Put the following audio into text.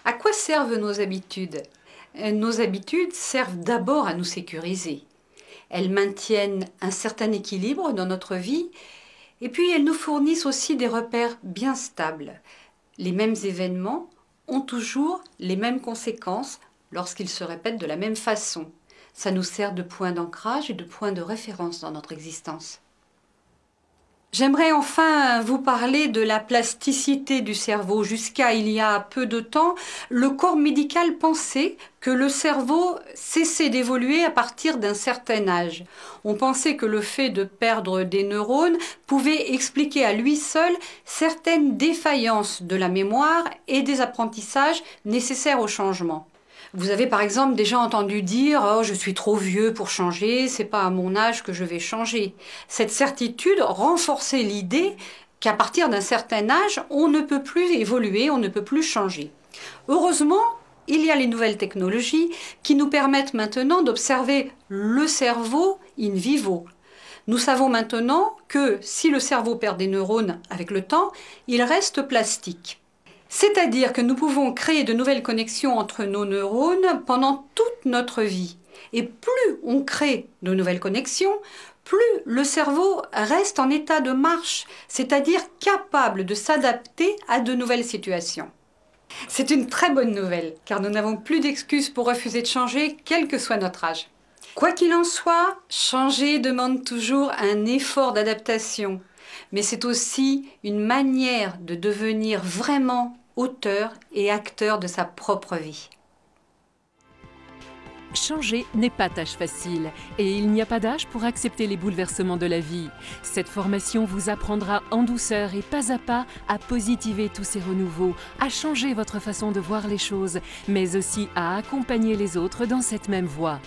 À quoi servent nos habitudes? Nos habitudes servent d'abord à nous sécuriser. Elles maintiennent un certain équilibre dans notre vie et puis elles nous fournissent aussi des repères bien stables. Les mêmes événements ont toujours les mêmes conséquences lorsqu'ils se répètent de la même façon. Ça nous sert de point d'ancrage et de point de référence dans notre existence. J'aimerais enfin vous parler de la plasticité du cerveau. Jusqu'à il y a peu de temps, le corps médical pensait que le cerveau cessait d'évoluer à partir d'un certain âge. On pensait que le fait de perdre des neurones pouvait expliquer à lui seul certaines défaillances de la mémoire et des apprentissages nécessaires au changement. Vous avez par exemple déjà entendu dire « Oh, je suis trop vieux pour changer, c'est pas à mon âge que je vais changer ». Cette certitude renforçait l'idée qu'à partir d'un certain âge, on ne peut plus évoluer, on ne peut plus changer. Heureusement, il y a les nouvelles technologies qui nous permettent maintenant d'observer le cerveau in vivo. Nous savons maintenant que si le cerveau perd des neurones avec le temps, il reste plastique. C'est-à-dire que nous pouvons créer de nouvelles connexions entre nos neurones pendant toute notre vie. Et plus on crée de nouvelles connexions, plus le cerveau reste en état de marche, c'est-à-dire capable de s'adapter à de nouvelles situations. C'est une très bonne nouvelle, car nous n'avons plus d'excuses pour refuser de changer, quel que soit notre âge. Quoi qu'il en soit, changer demande toujours un effort d'adaptation, mais c'est aussi une manière de devenir vraiment auteur et acteur de sa propre vie. Changer n'est pas tâche facile et il n'y a pas d'âge pour accepter les bouleversements de la vie. Cette formation vous apprendra en douceur et pas à pas à positiver tous ces renouveaux, à changer votre façon de voir les choses, mais aussi à accompagner les autres dans cette même voie.